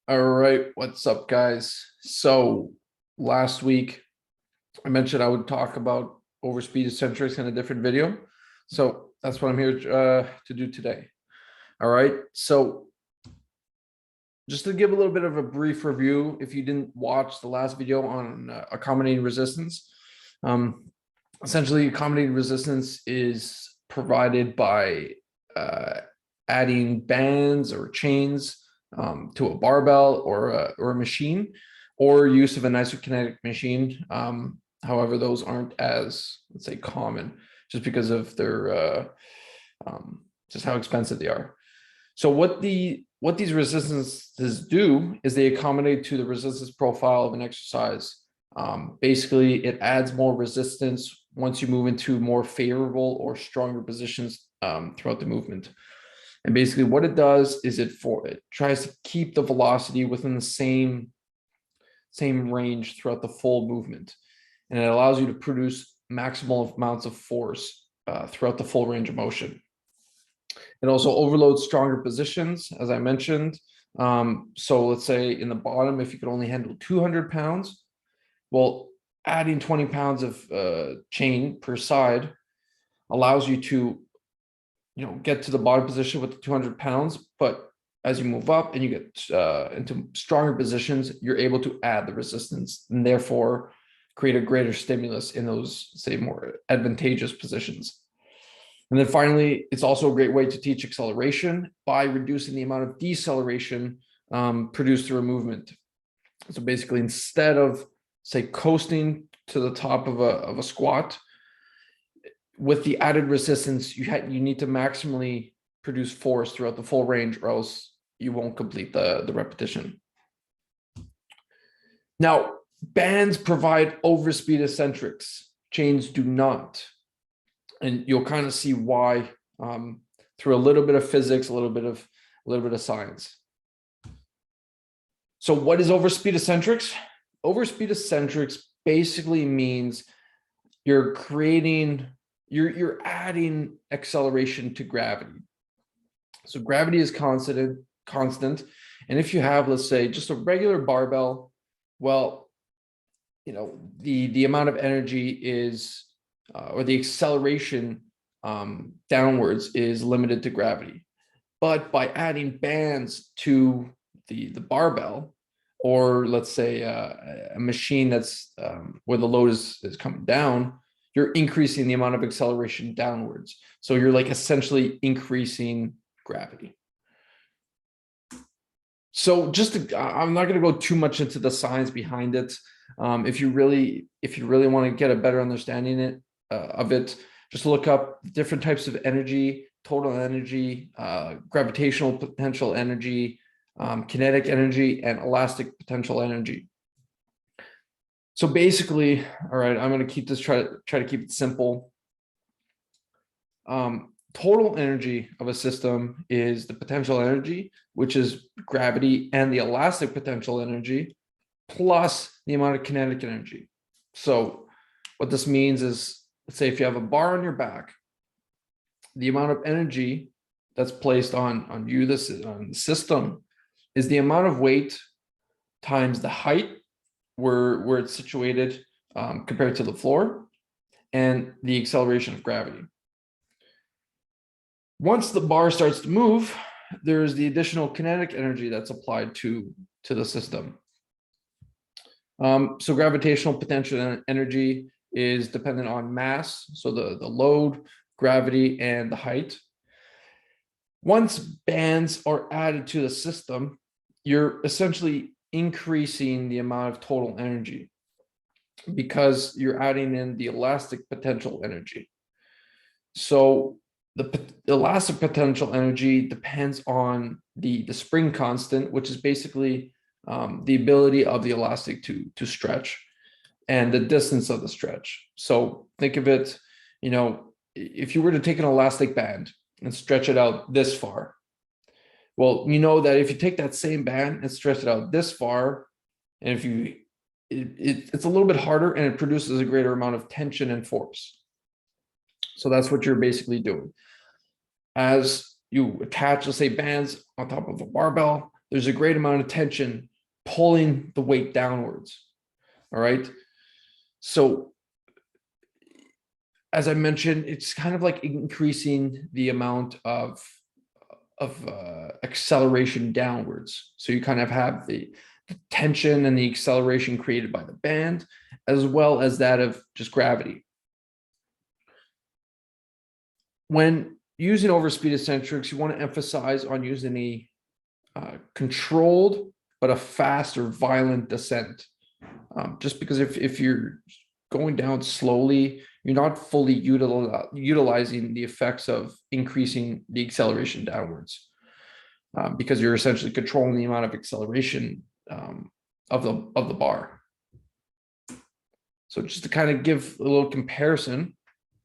All right, what's up, guys? So last week I mentioned I would talk about Overspeed Eccentrics in a different video. So that's what I'm here to do today. All right, so just to give a little bit of a brief review, if you didn't watch the last video on accommodating resistance, essentially accommodating resistance is provided by adding bands or chains to a barbell or a machine, or use of an isokinetic machine. However, those aren't as, let's say, common just because of their just how expensive they are. So what these resistances do is they accommodate to the resistance profile of an exercise. Basically, it adds more resistance once you move into more favorable or stronger positions throughout the movement. And basically what it does is it tries to keep the velocity within the same range throughout the full movement. And it allows you to produce maximal amounts of force throughout the full range of motion. It also overloads stronger positions, as I mentioned. So let's say in the bottom, if you could only handle 200 pounds, well, adding 20 pounds of chain per side allows you to get to the bottom position with the 200 pounds, but as you move up and you get into stronger positions, you're able to add the resistance and therefore create a greater stimulus in those, say, more advantageous positions. And then finally, it's also a great way to teach acceleration by reducing the amount of deceleration produced through a movement. So basically, instead of, say, coasting to the top of a squat, with the added resistance, you need to maximally produce force throughout the full range, or else you won't complete the repetition. Now, bands provide overspeed eccentrics. Chains do not. And you'll kind of see why through a little bit of physics, a little bit of science. So what is overspeed eccentrics? Overspeed eccentrics basically means you're adding acceleration to gravity. So gravity is constant. And if you have, let's say, just a regular barbell, well, the amount of energy is, or the acceleration downwards is limited to gravity. But by adding bands to the barbell, or let's say a machine that's where the load is coming down, you're increasing the amount of acceleration downwards. So you're like essentially increasing gravity. So I'm not going to go too much into the science behind it. If you really want to get a better understanding of it, just look up different types of energy: total energy, gravitational potential energy, kinetic energy, and elastic potential energy. So basically, all right, I'm going to keep this, try to keep it simple. Total energy of a system is the potential energy, which is gravity, and the elastic potential energy, plus the amount of kinetic energy. So what this means is, let's say if you have a bar on your back, the amount of energy that's placed on you, on the system, is the amount of weight times the height where it's situated compared to the floor, and the acceleration of gravity. Once the bar starts to move, there's the additional kinetic energy that's applied to the system. So gravitational potential energy is dependent on mass, so the load, gravity, and the height. Once bands are added to the system, you're essentially increasing the amount of total energy because you're adding in the elastic potential energy. So the elastic potential energy depends on the spring constant, which is basically the ability of the elastic to stretch and the distance of the stretch. So think of it, if you were to take an elastic band and stretch it out this far, well, you know that if you take that same band and stretch it out this far, and if it's a little bit harder, and it produces a greater amount of tension and force. So that's what you're basically doing. As you attach, let's say, bands on top of a barbell, there's a great amount of tension pulling the weight downwards. All right. So as I mentioned, it's kind of like increasing the amount of acceleration downwards. So you kind of have the tension and the acceleration created by the band, as well as that of just gravity. When using overspeed eccentrics, you want to emphasize on using a controlled but a fast or violent descent. Just because if you're going down slowly, you're not fully utilizing the effects of increasing the acceleration downwards, because you're essentially controlling the amount of acceleration of the bar. So just to kind of give a little comparison,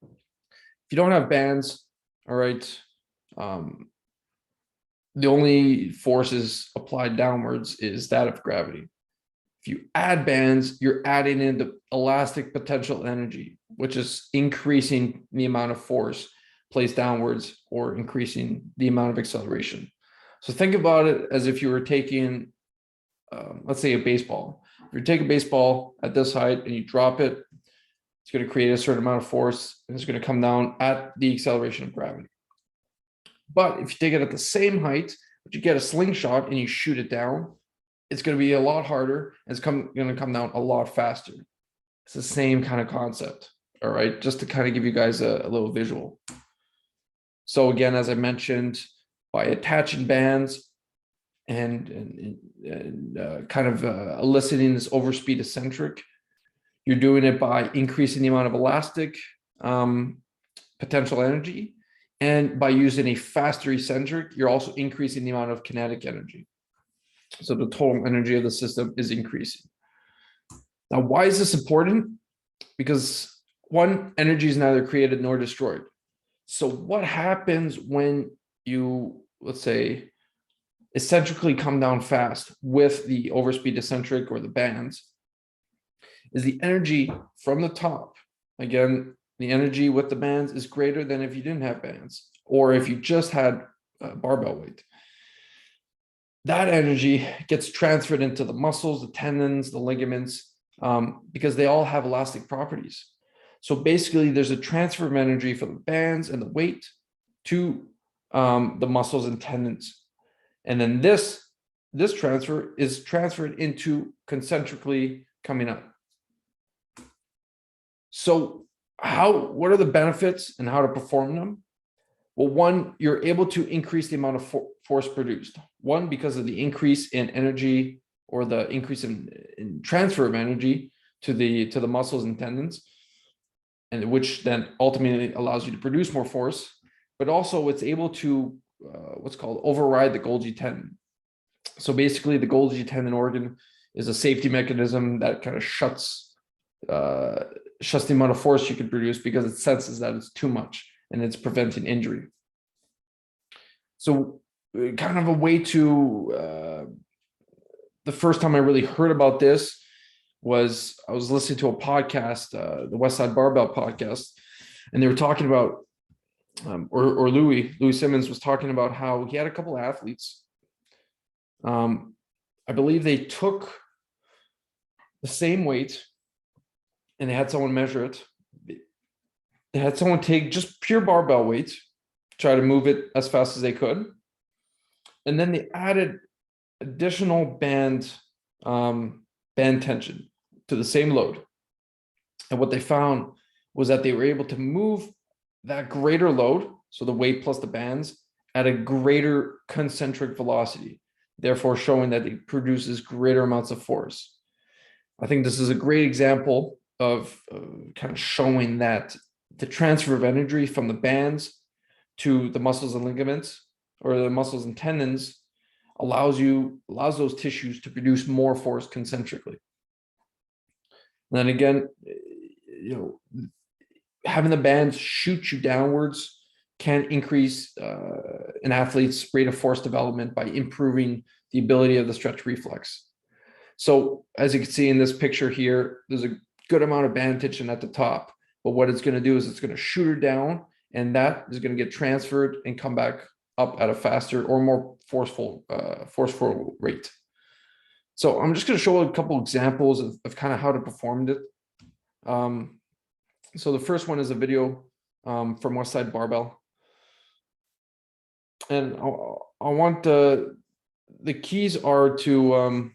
if you don't have bands, all right, the only forces applied downwards is that of gravity. If you add bands, you're adding in the elastic potential energy, which is increasing the amount of force placed downwards or increasing the amount of acceleration. So think about it as if you were taking, let's say, a baseball. If you take a baseball at this height and you drop it, it's going to create a certain amount of force and it's going to come down at the acceleration of gravity. But if you take it at the same height, but you get a slingshot and you shoot it down, it's going to be a lot harder. And it's going to come down a lot faster. It's the same kind of concept. All right, just to kind of give you guys a little visual. So again, as I mentioned, by attaching bands and kind of eliciting this overspeed eccentric, you're doing it by increasing the amount of elastic potential energy. And by using a faster eccentric, you're also increasing the amount of kinetic energy. So the total energy of the system is increasing. Now, why is this important? Because one, energy is neither created nor destroyed. So what happens when you, let's say, eccentrically come down fast with the overspeed eccentric or the bands, is the energy from the top. Again, the energy with the bands is greater than if you didn't have bands, or if you just had barbell weight. That energy gets transferred into the muscles, the tendons, the ligaments, because they all have elastic properties. So basically, there's a transfer of energy from the bands and the weight to the muscles and tendons. And then this transfer is transferred into concentrically coming up. So what are the benefits and how to perform them? Well, one, you're able to increase the amount of force produced. One, because of the increase in energy or the increase in transfer of energy to the muscles and tendons, and which then ultimately allows you to produce more force, but also it's able to what's called override the Golgi tendon. So basically the Golgi tendon organ is a safety mechanism that kind of shuts the amount of force you can produce because it senses that it's too much and it's preventing injury. So kind of a way to, the first time I really heard about this was I was listening to a podcast, the West Side Barbell podcast, and they were talking about, or Louis Simmons was talking about how he had a couple of athletes. I believe they took the same weight and they had someone measure it. They had someone take just pure barbell weight, try to move it as fast as they could. And then they added additional band tension to the same load. And what they found was that they were able to move that greater load, so the weight plus the bands, at a greater concentric velocity, therefore showing that it produces greater amounts of force. I think this is a great example of kind of showing that the transfer of energy from the bands to the muscles and ligaments, or the muscles and tendons, allows those tissues to produce more force concentrically. And then again, having the bands shoot you downwards can increase an athlete's rate of force development by improving the ability of the stretch reflex. So as you can see in this picture here, there's a good amount of band tension at the top, but what it's going to do is it's going to shoot her down, and that is going to get transferred and come back up at a faster or more forceful rate. So I'm just going to show a couple examples of kind of how to perform it. So the first one is a video from Westside Barbell. And I want the keys are to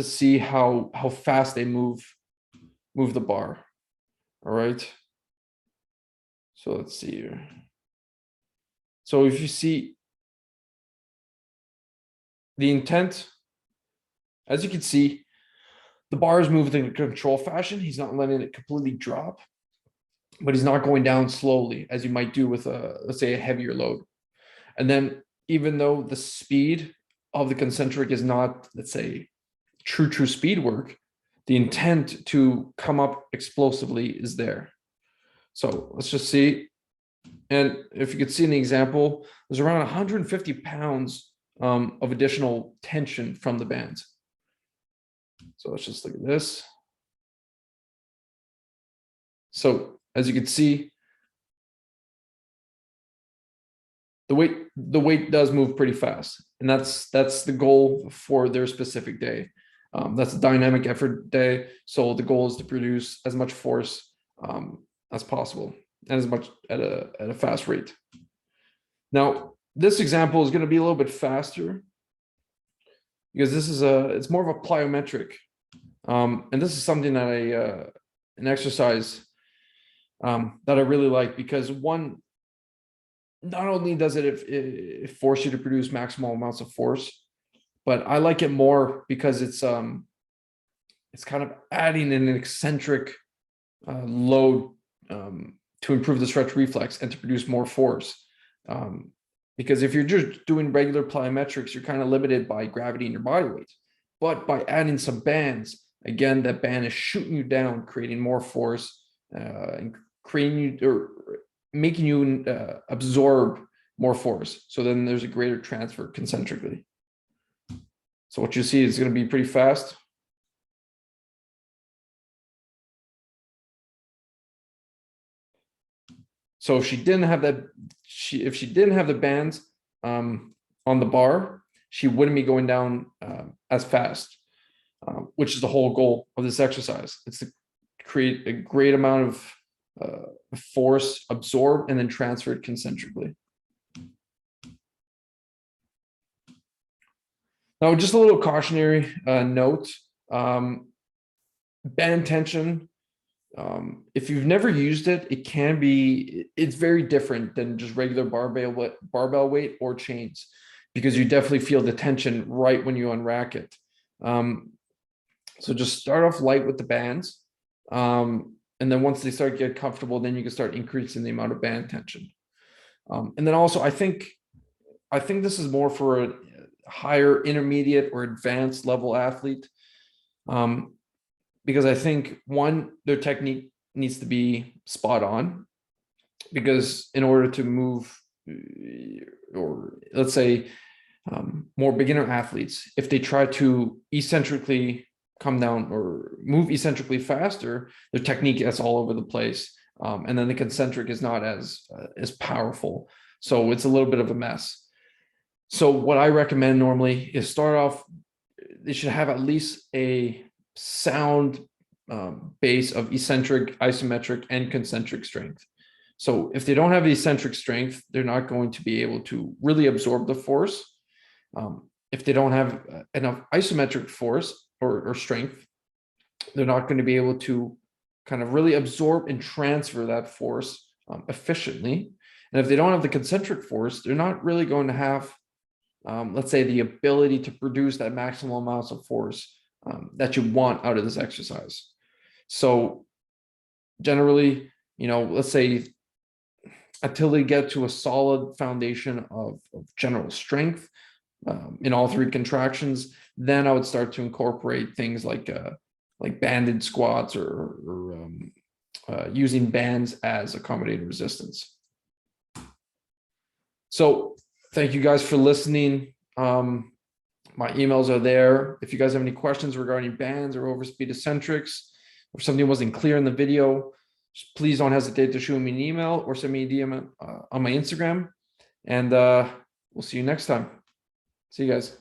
see how fast they move the bar. All right. So let's see here. So if you see the intent, as you can see, the bar is moving in a control fashion. He's not letting it completely drop, but he's not going down slowly as you might do with let's say a heavier load. And then even though the speed of the concentric is not, let's say, true speed work, the intent to come up explosively is there. So let's just see. And if you could see an example, there's around 150 pounds of additional tension from the bands. So let's just look at this. So as you can see, the weight does move pretty fast, and that's the goal for their specific day. That's a dynamic effort day, so the goal is to produce as much force as possible and as much at a fast rate. Now, this example is going to be a little bit faster because this is it's more of a plyometric, and this is something that an exercise that I really like, because one, not only does it force you to produce maximal amounts of force, but I like it more because it's kind of adding an eccentric load to improve the stretch reflex and to produce more force. Because if you're just doing regular plyometrics, you're kind of limited by gravity and your body weight. But by adding some bands, again, that band is shooting you down, creating more force, and creating you, or making you absorb more force. So then there's a greater transfer concentrically. So what you see is going to be pretty fast. So if she didn't have that, if she didn't have the bands on the bar, she wouldn't be going down as fast, which is the whole goal of this exercise. It's to create a great amount of force absorbed and then transferred concentrically. Now, just a little cautionary note, band tension, if you've never used it, it's very different than just regular barbell weight or chains, because you definitely feel the tension right when you unrack it. So just start off light with the bands. And then once they start to get comfortable, then you can start increasing the amount of band tension. And then also, I think this is more for a higher intermediate or advanced level athlete. Because I think, one, their technique needs to be spot on, because in order to move, or let's say more beginner athletes, if they try to eccentrically come down or move eccentrically faster, their technique gets all over the place. And then the concentric is not as powerful. So it's a little bit of a mess. So what I recommend normally is start off, they should have at least a sound base of eccentric, isometric, and concentric strength. So if they don't have the eccentric strength, they're not going to be able to really absorb the force. If they don't have enough isometric force or strength, they're not going to be able to kind of really absorb and transfer that force efficiently. And if they don't have the concentric force, they're not really going to have, let's say, the ability to produce that maximal amounts of force that you want out of this exercise. So generally, let's say until they get to a solid foundation of general strength in all three contractions, then I would start to incorporate things like banded squats or using bands as accommodating resistance. So thank you guys for listening. My emails are there. If you guys have any questions regarding bands or Overspeed Eccentrics, or something wasn't clear in the video, please don't hesitate to shoot me an email or send me a DM on my Instagram. And we'll see you next time. See you guys.